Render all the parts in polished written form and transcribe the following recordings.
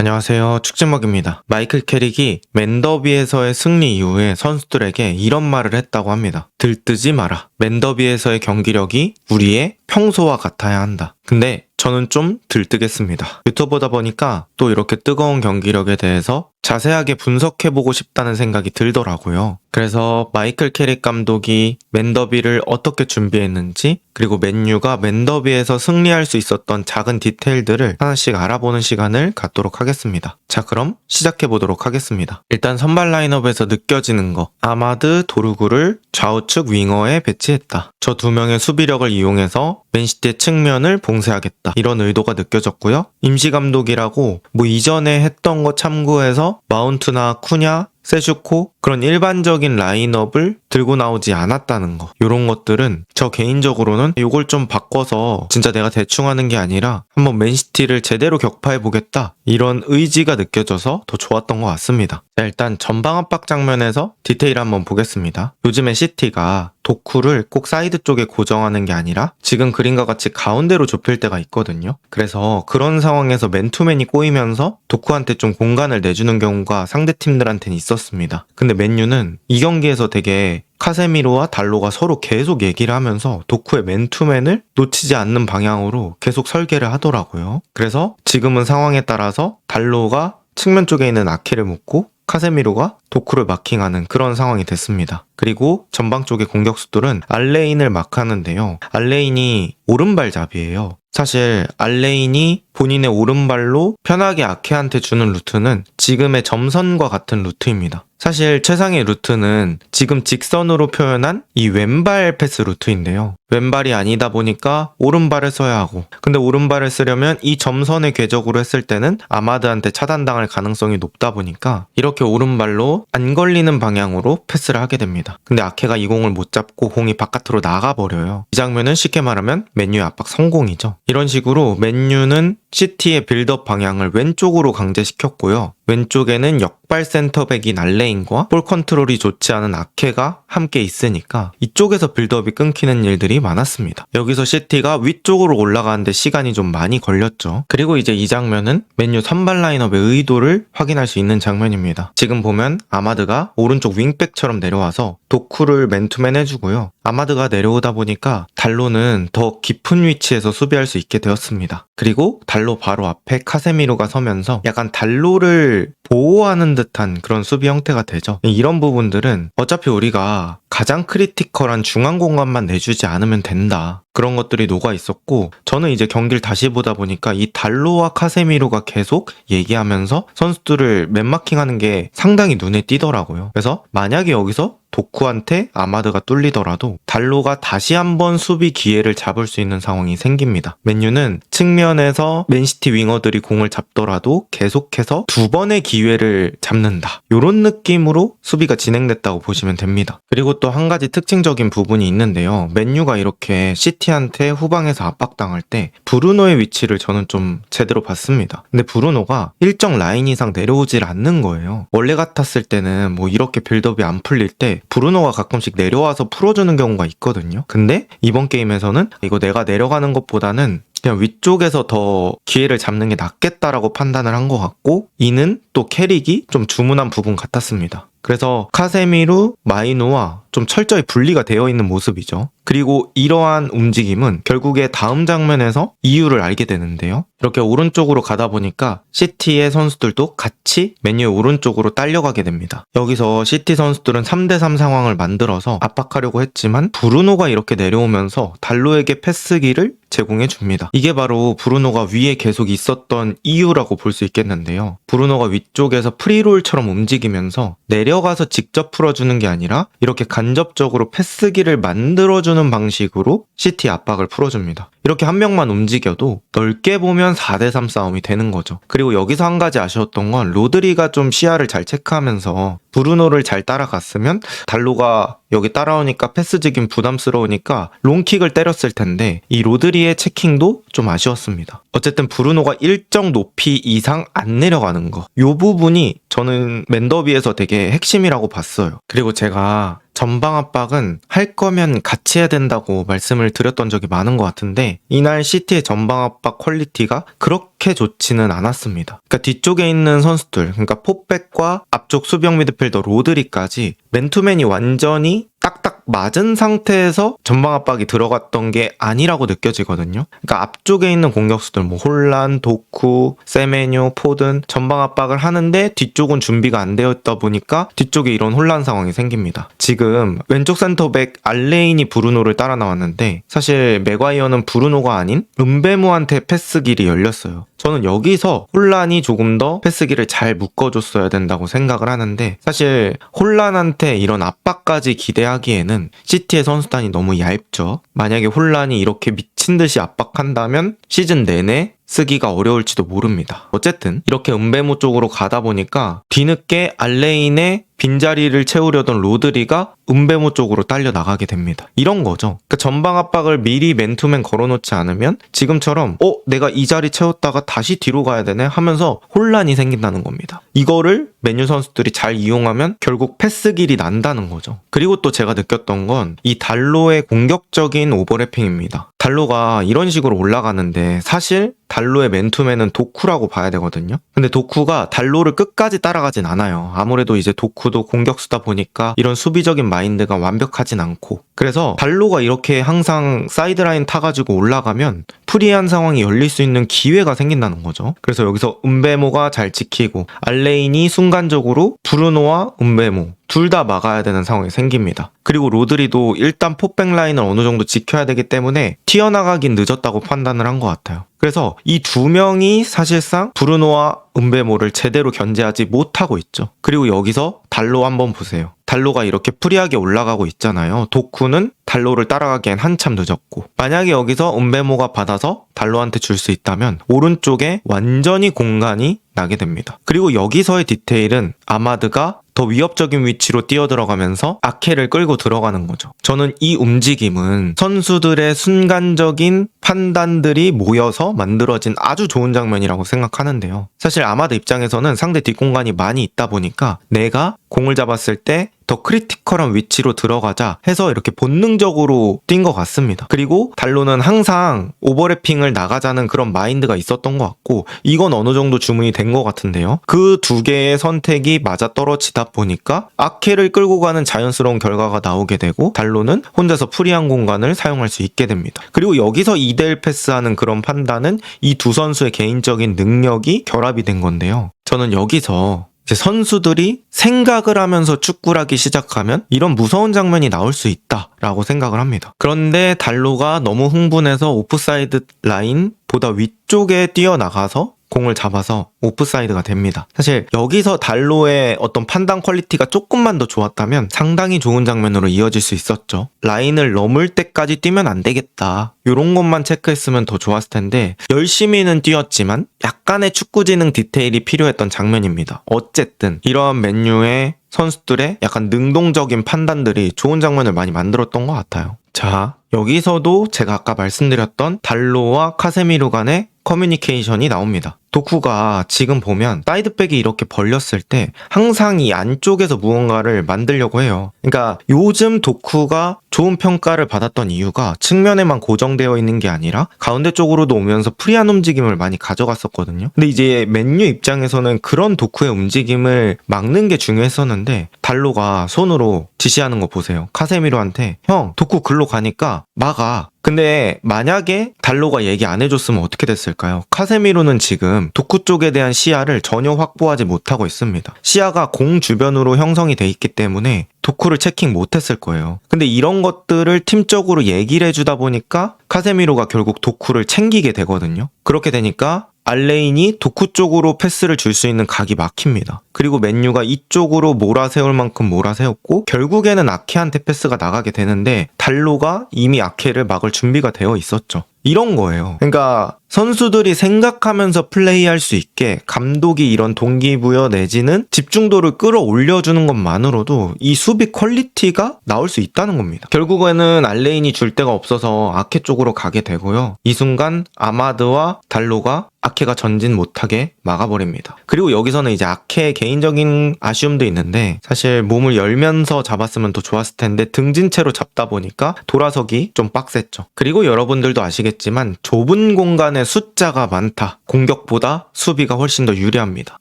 안녕하세요. 축진먹입니다. 마이클 캐릭이 맨더비에서의 승리 이후에 선수들에게 이런 말을 했다고 합니다. 들뜨지 마라. 맨더비에서의 경기력이 우리의 평소와 같아야 한다. 근데 저는 좀 들뜨겠습니다. 유튜버다 보니까 또 이렇게 뜨거운 경기력에 대해서 자세하게 분석해보고 싶다는 생각이 들더라고요. 그래서 마이클 캐릭 감독이 맨더비를 어떻게 준비했는지, 그리고 맨유가 맨더비에서 승리할 수 있었던 작은 디테일들을 하나씩 알아보는 시간을 갖도록 하겠습니다. 자, 그럼 시작해보도록 하겠습니다. 일단 선발 라인업에서 느껴지는 거, 아마드, 도르구를 좌우측 윙어에 배치했다. 저 두 명의 수비력을 이용해서 맨시티의 측면을 봉쇄하겠다. 이런 의도가 느껴졌고요. 임시감독이라고 이전에 했던 거 참고해서 마운트나 쿠냐, 세슈코 그런 일반적인 라인업을 들고 나오지 않았다는 거, 요런 것들은 저 개인적으로는 요걸 좀 바꿔서 진짜 내가 대충 하는 게 아니라 한번 맨시티를 제대로 격파해보겠다, 이런 의지가 느껴져서 더 좋았던 것 같습니다. 자, 일단 전방 압박 장면에서 디테일 한번 보겠습니다. 요즘에 시티가 도쿠를 꼭 사이드 쪽에 고정하는 게 아니라 지금 그림과 같이 가운데로 좁힐 때가 있거든요. 그래서 그런 상황에서 맨투맨이 꼬이면서 도쿠한테 좀 공간을 내주는 경우가 상대팀들한테는 있었습니다. 근데 맨유는 이 경기에서 되게 카세미로와 달로가 서로 계속 얘기를 하면서 도쿠의 맨투맨을 놓치지 않는 방향으로 계속 설계를 하더라고요. 그래서 지금은 상황에 따라서 달로가 측면 쪽에 있는 아키를 묶고 카세미로가 도쿠를 마킹하는 그런 상황이 됐습니다. 그리고 전방 쪽의 공격수들은 알레인을 마크하는데요. 알레인이 오른발잡이에요. 사실 알레인이 본인의 오른발로 편하게 아케한테 주는 루트는 지금의 점선과 같은 루트입니다. 사실 최상의 루트는 지금 직선으로 표현한 이 왼발 패스 루트인데요. 왼발이 아니다 보니까 오른발을 써야 하고, 근데 오른발을 쓰려면 이 점선의 궤적으로 했을 때는 아마드한테 차단당할 가능성이 높다 보니까 이렇게 오른발로 안 걸리는 방향으로 패스를 하게 됩니다. 근데 아케가 이 공을 못 잡고 공이 바깥으로 나가버려요. 이 장면은 쉽게 말하면 맨유의 압박 성공이죠. 이런 식으로 맨유는 시티의 빌드업 방향을 왼쪽으로 강제시켰고요. 왼쪽에는 역발 센터백인 알레인과 볼 컨트롤이 좋지 않은 아케가 함께 있으니까 이쪽에서 빌드업이 끊기는 일들이 많았습니다. 여기서 시티가 위쪽으로 올라가는데 시간이 좀 많이 걸렸죠. 그리고 이제 이 장면은 맨유 선발 라인업의 의도를 확인할 수 있는 장면입니다. 지금 보면 아마드가 오른쪽 윙백처럼 내려와서 도쿠를 맨투맨 해주고요. 아마드가 내려오다 보니까 달로는 더 깊은 위치에서 수비할 수 있게 되었습니다. 그리고 달로 바로 앞에 카세미로가 서면서 약간 달로를 보호하는 듯한 그런 수비 형태가 되죠. 이런 부분들은 어차피 우리가 가장 크리티컬한 중앙 공간만 내주지 않으면 된다, 그런 것들이 녹아 있었고, 저는 이제 경기를 다시 보다 보니까 이 달로와 카세미로가 계속 얘기하면서 선수들을 맨마킹하는 게 상당히 눈에 띄더라고요. 그래서 만약에 여기서 도쿠한테 아마드가 뚫리더라도 달로가 다시 한번 수비 기회를 잡을 수 있는 상황이 생깁니다. 맨유는 측면에서 맨시티 윙어들이 공을 잡더라도 계속해서 두 번의 기회를 잡는다, 이런 느낌으로 수비가 진행됐다고 보시면 됩니다. 그리고 또 한 가지 특징적인 부분이 있는데요. 맨유가 이렇게 시티한테 후방에서 압박당할 때 브루노의 위치를 저는 좀 제대로 봤습니다. 근데 브루노가 일정 라인 이상 내려오질 않는 거예요. 원래 같았을 때는 이렇게 빌드업이 안 풀릴 때 브루노가 가끔씩 내려와서 풀어주는 경우가 있거든요. 근데 이번 게임에서는 이거 내가 내려가는 것보다는 그냥 위쪽에서 더 기회를 잡는 게 낫겠다라고 판단을 한 것 같고, 이는 또 캐릭이 좀 주문한 부분 같았습니다. 그래서 카세미루, 마이노와 좀 철저히 분리가 되어 있는 모습이죠. 그리고 이러한 움직임은 결국에 다음 장면에서 이유를 알게 되는데요. 이렇게 오른쪽으로 가다 보니까 시티의 선수들도 같이 맨유의 오른쪽으로 딸려가게 됩니다. 여기서 시티 선수들은 3대3 상황을 만들어서 압박하려고 했지만 브루노가 이렇게 내려오면서 달로에게 패스기를 제공해 줍니다. 이게 바로 브루노가 위에 계속 있었던 이유라고 볼 수 있겠는데요. 브루노가 위쪽에서 프리롤처럼 움직이면서 내려가서 직접 풀어주는 게 아니라 이렇게 간접적으로 패스기를 만들어주는 방식으로 시티 압박을 풀어줍니다. 이렇게 한 명만 움직여도 넓게 보면 4대3 싸움이 되는 거죠. 그리고 여기서 한 가지 아쉬웠던 건 로드리가 좀 시야를 잘 체크하면서 브루노를 잘 따라갔으면 달로가 여기 따라오니까 패스지긴 부담스러우니까 롱킥을 때렸을 텐데 이 로드리의 체킹도 좀 아쉬웠습니다. 어쨌든 브루노가 일정 높이 이상 안 내려가는 거, 이 부분이 저는 맨더비에서 되게 핵심이라고 봤어요. 그리고 제가 전방 압박은 할 거면 같이 해야 된다고 말씀을 드렸던 적이 많은 것 같은데 했는데 이날 시티의 전방 압박 퀄리티가 그렇게 좋지는 않았습니다. 그러니까 뒤쪽에 있는 선수들, 그러니까 포백과 앞쪽 수비형 미드필더 로드리까지 맨투맨이 완전히 딱딱 맞은 상태에서 전방 압박이 들어갔던 게 아니라고 느껴지거든요. 그러니까 앞쪽에 있는 공격수들 뭐 홀란, 도쿠, 세메뇨, 포든 전방 압박을 하는데 뒤쪽은 준비가 안 되어 있다 보니까 뒤쪽에 이런 혼란 상황이 생깁니다. 지금 왼쪽 센터백 알레인이 브루노를 따라 나왔는데 사실 맥과이어는 브루노가 아닌 은베모한테 패스 길이 열렸어요. 저는 여기서 혼란이 조금 더 패스기를 잘 묶어줬어야 된다고 생각을 하는데 사실 혼란한테 이런 압박까지 기대하기에는 시티의 선수단이 너무 얇죠. 만약에 혼란이 이렇게 미친 듯이 압박한다면 시즌 내내 쓰기가 어려울지도 모릅니다. 어쨌든 이렇게 은베모 쪽으로 가다 보니까 뒤늦게 알레인의 빈자리를 채우려던 로드리가 은베모 쪽으로 딸려 나가게 됩니다. 이런 거죠. 그러니까 전방 압박을 미리 맨투맨 걸어놓지 않으면 지금처럼 내가 이 자리 채웠다가 다시 뒤로 가야 되네 하면서 혼란이 생긴다는 겁니다. 이거를 맨유 선수들이 잘 이용하면 결국 패스 길이 난다는 거죠. 그리고 또 제가 느꼈던 건 이 달로의 공격적인 오버래핑입니다. 달로가 이런 식으로 올라가는데 사실 달로의 맨투맨은 도쿠라고 봐야 되거든요. 근데 도쿠가 달로를 끝까지 따라가진 않아요. 아무래도 이제 도쿠도 공격수다 보니까 이런 수비적인 마인드가 완벽하진 않고, 그래서 달로가 이렇게 항상 사이드라인 타가지고 올라가면 프리한 상황이 열릴 수 있는 기회가 생긴다는 거죠. 그래서 여기서 은베모가 잘 지키고 알레인이 순간적으로 브루노와 은베모 둘 다 막아야 되는 상황이 생깁니다. 그리고 로드리도 일단 포백 라인을 어느 정도 지켜야 되기 때문에 튀어나가긴 늦었다고 판단을 한 것 같아요. 그래서 이 두 명이 사실상 브루노와 은베모를 제대로 견제하지 못하고 있죠. 그리고 여기서 달로 한번 보세요. 달로가 이렇게 프리하게 올라가고 있잖아요. 도쿠는 달로를 따라가기엔 한참 늦었고, 만약에 여기서 은베모가 받아서 달로한테 줄 수 있다면 오른쪽에 완전히 공간이 나게 됩니다. 그리고 여기서의 디테일은 아마드가 더 위협적인 위치로 뛰어들어가면서 아케를 끌고 들어가는 거죠. 저는 이 움직임은 선수들의 순간적인 판단들이 모여서 만들어진 아주 좋은 장면이라고 생각하는데요. 사실 아마드 입장에서는 상대 뒷공간이 많이 있다 보니까 내가 공을 잡았을 때 더 크리티컬한 위치로 들어가자 해서 이렇게 본능적으로 뛴 것 같습니다. 그리고 달로는 항상 오버래핑을 나가자는 그런 마인드가 있었던 것 같고, 이건 어느 정도 주문이 된 것 같은데요. 그 두 개의 선택이 맞아떨어지다 보니까 아케를 끌고 가는 자연스러운 결과가 나오게 되고 달로는 혼자서 프리한 공간을 사용할 수 있게 됩니다. 그리고 여기서 2대1 패스하는 그런 판단은 이 두 선수의 개인적인 능력이 결합이 된 건데요. 저는 여기서 선수들이 생각을 하면서 축구를 하기 시작하면 이런 무서운 장면이 나올 수 있다라고 생각을 합니다. 그런데 달로가 너무 흥분해서 오프사이드 라인보다 위쪽에 뛰어나가서 공을 잡아서 오프사이드가 됩니다. 사실 여기서 달로의 어떤 판단 퀄리티가 조금만 더 좋았다면 상당히 좋은 장면으로 이어질 수 있었죠. 라인을 넘을 때까지 뛰면 안 되겠다, 이런 것만 체크했으면 더 좋았을 텐데 열심히는 뛰었지만 약간의 축구지능 디테일이 필요했던 장면입니다. 어쨌든 이러한 맨유의 선수들의 약간 능동적인 판단들이 좋은 장면을 많이 만들었던 것 같아요. 자, 여기서도 제가 아까 말씀드렸던 달로와 카세미로 간의 커뮤니케이션이 나옵니다. 도쿠가 지금 보면 사이드백이 이렇게 벌렸을 때 항상 이 안쪽에서 무언가를 만들려고 해요. 그러니까 요즘 도쿠가 좋은 평가를 받았던 이유가 측면에만 고정되어 있는 게 아니라 가운데 쪽으로도 오면서 프리한 움직임을 많이 가져갔었거든요. 근데 이제 맨유 입장에서는 그런 도쿠의 움직임을 막는 게 중요했었는데 달로가 손으로 지시하는 거 보세요. 카세미로한테 형, 도쿠 글로 가니까 막아. 근데 만약에 달로가 얘기 안 해줬으면 어떻게 됐을까요? 카세미로는 지금 도쿠 쪽에 대한 시야를 전혀 확보하지 못하고 있습니다. 시야가 공 주변으로 형성이 돼 있기 때문에 도쿠를 체킹 못했을 거예요. 근데 이런 것들을 팀적으로 얘기를 해주다 보니까 카세미로가 결국 도쿠를 챙기게 되거든요. 그렇게 되니까 알레인이 도쿠 쪽으로 패스를 줄 수 있는 각이 막힙니다. 그리고 맨유가 이쪽으로 몰아세울 만큼 몰아세웠고 결국에는 아케한테 패스가 나가게 되는데 달로가 이미 아케를 막을 준비가 되어 있었죠. 이런 거예요. 그러니까 선수들이 생각하면서 플레이할 수 있게 감독이 이런 동기부여 내지는 집중도를 끌어올려주는 것만으로도 이 수비 퀄리티가 나올 수 있다는 겁니다. 결국에는 알레인이 줄 데가 없어서 아케 쪽으로 가게 되고요. 이 순간 아마드와 달로가 아케가 전진 못하게 막아버립니다. 그리고 여기서는 이제 아케의 개인적인 아쉬움도 있는데 사실 몸을 열면서 잡았으면 더 좋았을 텐데 등진 채로 잡다 보니까 돌아서기 좀 빡셌죠. 그리고 여러분들도 아시겠지만 좁은 공간에 숫자가 많다. 공격보다 수비가 훨씬 더 유리합니다.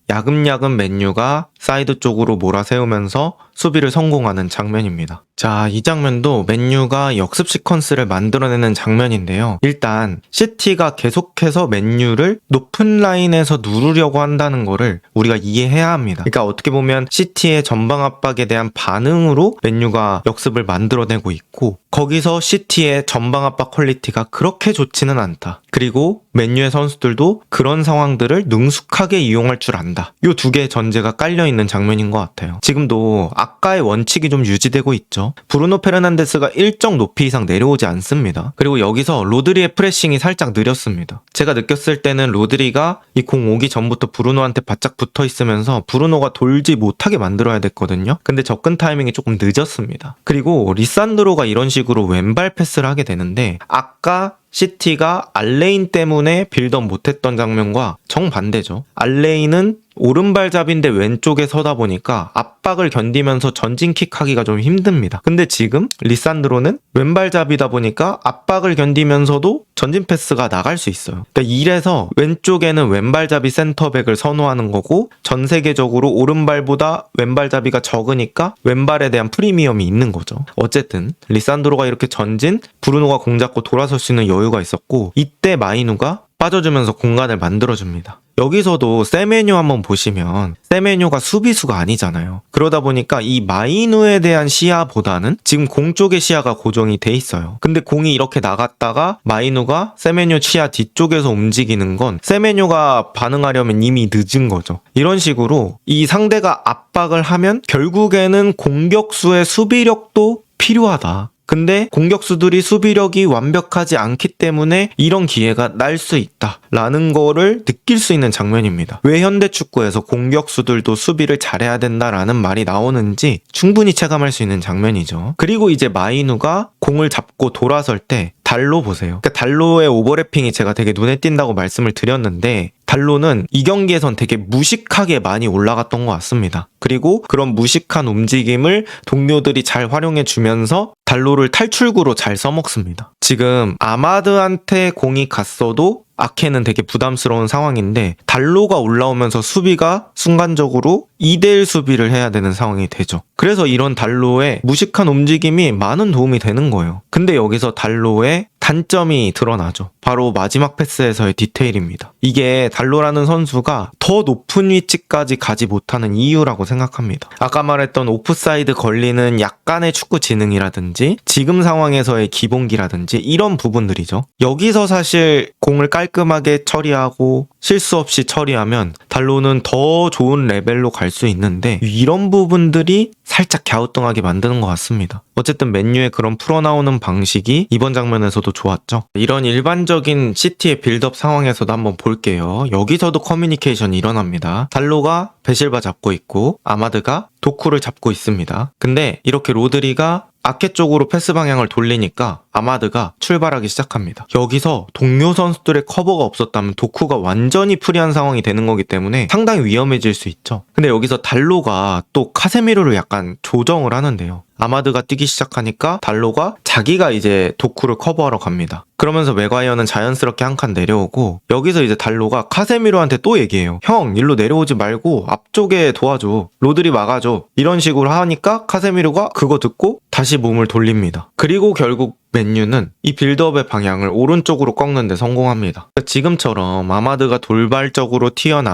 야금야금 맨유가 사이드 쪽으로 몰아세우면서 수비를 성공하는 장면입니다. 자, 이 장면도 맨유가 역습 시퀀스를 만들어내는 장면인데요. 일단 시티가 계속해서 맨유를 높은 라인에서 누르려고 한다는 거를 우리가 이해해야 합니다. 그러니까 어떻게 보면 시티의 전방 압박에 대한 반응으로 맨유가 역습을 만들어내고 있고 거기서 시티의 전방 압박 퀄리티가 그렇게 좋지는 않다. 그리고 맨유의 선수들도 그런 상황들을 능숙하게 이용할 줄 안다. 이 두 개의 전제가 깔려있는 장면인 것 같아요. 지금도 아까의 원칙이 좀 유지되고 있죠. 브루노 페르난데스가 일정 높이 이상 내려오지 않습니다. 그리고 여기서 로드리의 프레싱이 살짝 느렸습니다. 제가 느꼈을 때는 로드리가 이 공 오기 전부터 브루노한테 바짝 붙어 있으면서 브루노가 돌지 못하게 만들어야 됐거든요. 근데 접근 타이밍이 조금 늦었습니다. 그리고 리산드로가 이런 식으로 왼발 패스를 하게 되는데 아까 시티가 알레인 때문에 빌드업 못했던 장면과 정반대죠. 알레인은 오른발잡인데 왼쪽에 서다 보니까 압박을 견디면서 전진킥 하기가 좀 힘듭니다. 근데 지금 리산드로는 왼발잡이다 보니까 압박을 견디면서도 전진 패스가 나갈 수 있어요. 그러니까 이래서 왼쪽에는 왼발잡이 센터백을 선호하는 거고 전 세계적으로 오른발보다 왼발잡이가 적으니까 왼발에 대한 프리미엄이 있는 거죠. 어쨌든 리산드로가 이렇게 전진, 브루노가 공 잡고 돌아설 수 있는 여유가 있었고 이때 마이누가 빠져주면서 공간을 만들어줍니다. 여기서도 세메뇨 한번 보시면 세메뇨가 수비수가 아니잖아요. 그러다 보니까 이 마이누에 대한 시야보다는 지금 공 쪽의 시야가 고정이 돼 있어요. 근데 공이 이렇게 나갔다가 마이누가 세메뇨 시야 뒤쪽에서 움직이는 건 세메뇨가 반응하려면 이미 늦은 거죠. 이런 식으로 이 상대가 압박을 하면 결국에는 공격수의 수비력도 필요하다. 근데 공격수들이 수비력이 완벽하지 않기 때문에 이런 기회가 날 수 있다라는 거를 느낄 수 있는 장면입니다. 왜 현대축구에서 공격수들도 수비를 잘해야 된다라는 말이 나오는지 충분히 체감할 수 있는 장면이죠. 그리고 이제 마이누가 공을 잡고 돌아설 때 달로 보세요. 그러니까 달로의 오버래핑이 제가 되게 눈에 띈다고 말씀을 드렸는데 달로는 이 경기에선 되게 무식하게 많이 올라갔던 것 같습니다. 그리고 그런 무식한 움직임을 동료들이 잘 활용해주면서 달로를 탈출구로 잘 써먹습니다. 지금 아마드한테 공이 갔어도 아케는 되게 부담스러운 상황인데 달로가 올라오면서 수비가 순간적으로 2대1 수비를 해야 되는 상황이 되죠. 그래서 이런 달로의 무식한 움직임이 많은 도움이 되는 거예요. 근데 여기서 달로의 단점이 드러나죠. 바로 마지막 패스에서의 디테일입니다. 이게 달로라는 선수가 더 높은 위치까지 가지 못하는 이유라고 생각합니다. 아까 말했던 오프사이드 걸리는 약간의 축구 지능이라든지 지금 상황에서의 기본기라든지 이런 부분들이죠. 여기서 사실 공을 깔끔하게 처리하고 실수 없이 처리하면 달로는 더 좋은 레벨로 갈 수 있는데 이런 부분들이 살짝 갸우뚱하게 만드는 것 같습니다. 어쨌든 맨유의 그런 풀어나오는 방식이 이번 장면에서도 좋았죠. 이런 일반적인 시티의 빌드업 상황에서도 한번 볼게요. 여기서도 커뮤니케이션이 일어납니다. 달로가 베실바 잡고 있고 아마드가 도쿠를 잡고 있습니다. 근데 이렇게 로드리가 아케 쪽으로 패스 방향을 돌리니까 아마드가 출발하기 시작합니다. 여기서 동료 선수들의 커버가 없었다면 도쿠가 완전히 프리한 상황이 되는 거기 때문에 상당히 위험해질 수 있죠. 근데 여기서 달로가 또 카세미로를 약간 조정을 하는데요. 아마드가 뛰기 시작하니까 달로가 자기가 이제 도쿠를 커버하러 갑니다. 그러면서 맥과이어는 자연스럽게 한 칸 내려오고 여기서 이제 달로가 카세미로한테 또 얘기해요. 형 일로 내려오지 말고 앞쪽에 도와줘. 로드리 막아줘. 이런 식으로 하니까 카세미로가 그거 듣고 다시 몸을 돌립니다. 그리고 결국 맨유는 이 빌드업의 방향을 오른쪽으로 꺾는 데 성공합니다. 지금처럼 아마드가 돌발적으로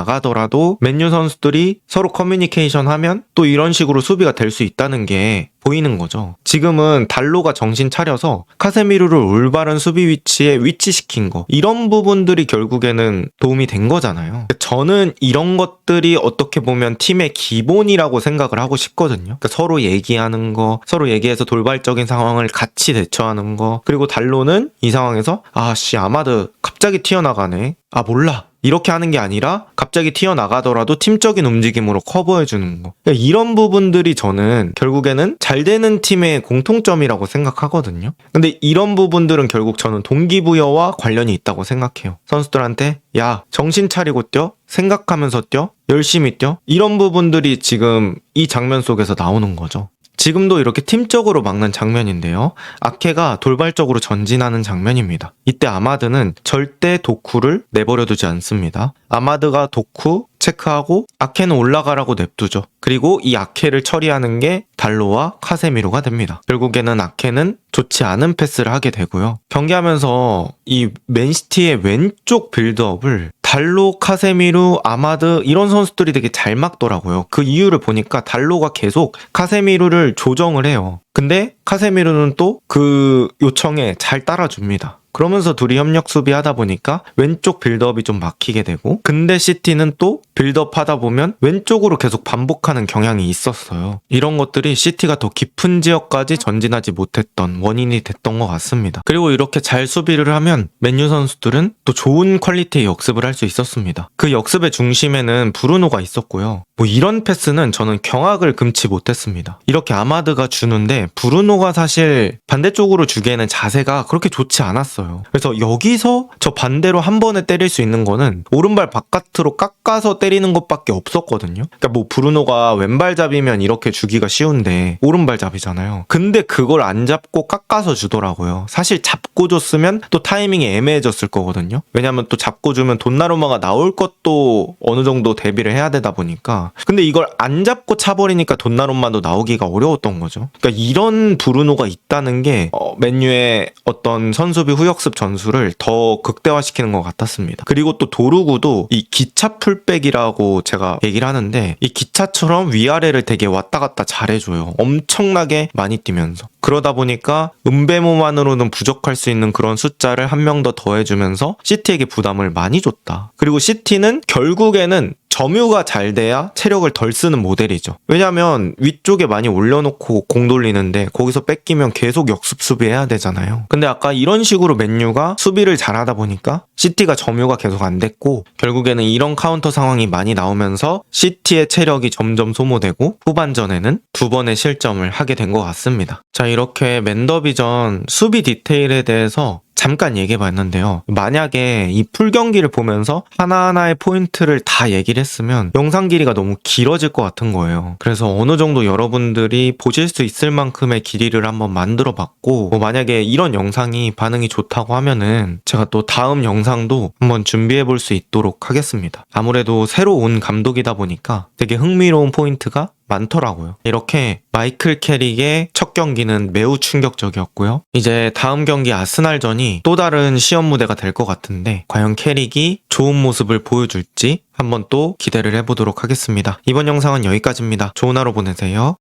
튀어나가더라도 맨유 선수들이 서로 커뮤니케이션 하면 또 이런 식으로 수비가 될 수 있다는 게 보이는 거죠. 지금은 달로가 정신 차려서 카세미르를 올바른 수비 위치에 위치시킨 거 이런 부분들이 결국에는 도움이 된 거잖아요. 저는 이런 것들이 어떻게 보면 팀의 기본이라고 생각을 하고 싶거든요. 그러니까 서로 얘기하는 거, 서로 얘기해서 돌발적인 상황을 같이 대처하는 거. 그리고 달로는 이 상황에서 아씨 아마드 갑자기 튀어나가네. 아 몰라. 이렇게 하는 게 아니라 갑자기 튀어나가더라도 팀적인 움직임으로 커버해주는 거. 그러니까 이런 부분들이 저는 결국에는 잘 되는 팀의 공통점이라고 생각하거든요. 근데 이런 부분들은 결국 저는 동기부여와 관련이 있다고 생각해요. 선수들한테 야, 정신 차리고 뛰어. 생각하면서 뛰어. 열심히 뛰어. 이런 부분들이 지금 이 장면 속에서 나오는 거죠. 지금도 이렇게 팀적으로 막는 장면인데요. 아케가 돌발적으로 전진하는 장면입니다. 이때 아마드는 절대 도쿠를 내버려두지 않습니다. 아마드가 도쿠 체크하고 아케는 올라가라고 냅두죠. 그리고 이 아케를 처리하는 게 달로와 카세미로가 됩니다. 결국에는 아케는 좋지 않은 패스를 하게 되고요. 경기하면서 이 맨시티의 왼쪽 빌드업을 달로, 카세미루, 아마드 이런 선수들이 되게 잘 막더라고요. 그 이유를 보니까 달로가 계속 카세미루를 조정을 해요. 근데 카세미루는 또 그 요청에 잘 따라줍니다. 그러면서 둘이 협력 수비하다 보니까 왼쪽 빌드업이 좀 막히게 되고, 근데 시티는 또 빌드업 하다 보면 왼쪽으로 계속 반복하는 경향이 있었어요. 이런 것들이 시티가 더 깊은 지역까지 전진하지 못했던 원인이 됐던 것 같습니다. 그리고 이렇게 잘 수비를 하면 맨유 선수들은 또 좋은 퀄리티의 역습을 할 수 있었습니다. 그 역습의 중심에는 브루노가 있었고요. 뭐 이런 패스는 저는 경악을 금치 못했습니다. 이렇게 아마드가 주는데 브루노가 사실 반대쪽으로 주기에는 자세가 그렇게 좋지 않았어요. 그래서 여기서 저 반대로 한 번에 때릴 수 있는 거는 오른발 바깥으로 깎아서 때리는 것밖에 없었거든요. 그러니까 뭐 브루노가 왼발잡이면 이렇게 주기가 쉬운데 오른발잡이잖아요. 근데 그걸 안 잡고 깎아서 주더라고요. 사실 잡고 줬으면 또 타이밍이 애매해졌을 거거든요. 왜냐면 또 잡고 주면 돈나루마가 나올 것도 어느 정도 대비를 해야 되다 보니까. 근데 이걸 안 잡고 차버리니까 돈나루마도 나오기가 어려웠던 거죠. 그러니까 이런 브루노가 있다는 게 맨유의 어떤 선수비 후역습 전술을 더 극대화시키는 것 같았습니다. 그리고 또 도루구도 이 기차 풀백이라고 제가 얘기를 하는데 이 기차처럼 위아래를 되게 왔다 갔다 잘해줘요. 엄청나게 많이 뛰면서. 그러다 보니까 은배모만으로는 부족할 수 있는 그런 숫자를 한 명 더 더해주면서 시티에게 부담을 많이 줬다. 그리고 시티는 결국에는 점유가 잘 돼야 체력을 덜 쓰는 모델이죠. 왜냐면 위쪽에 많이 올려놓고 공 돌리는데 거기서 뺏기면 계속 역습 수비해야 되잖아요. 근데 아까 이런 식으로 맨유가 수비를 잘하다 보니까 시티가 점유가 계속 안 됐고 결국에는 이런 카운터 상황이 많이 나오면서 시티의 체력이 점점 소모되고 후반전에는 2번의 실점을 하게 된 것 같습니다. 자, 이렇게 맨더비전 수비 디테일에 대해서 잠깐 얘기해봤는데요. 만약에 이 풀경기를 보면서 하나하나의 포인트를 다 얘기를 했으면 영상 길이가 너무 길어질 것 같은 거예요. 그래서 어느 정도 여러분들이 보실 수 있을 만큼의 길이를 한번 만들어봤고, 뭐 만약에 이런 영상이 반응이 좋다고 하면은 제가 또 다음 영상도 한번 준비해볼 수 있도록 하겠습니다. 아무래도 새로 온 감독이다 보니까 되게 흥미로운 포인트가 많더라고요. 이렇게 마이클 캐릭의 첫 경기는 매우 충격적이었고요. 이제 다음 경기 아스날전이 또 다른 시험 무대가 될 것 같은데 과연 캐릭이 좋은 모습을 보여줄지 한번 또 기대를 해보도록 하겠습니다. 이번 영상은 여기까지입니다. 좋은 하루 보내세요.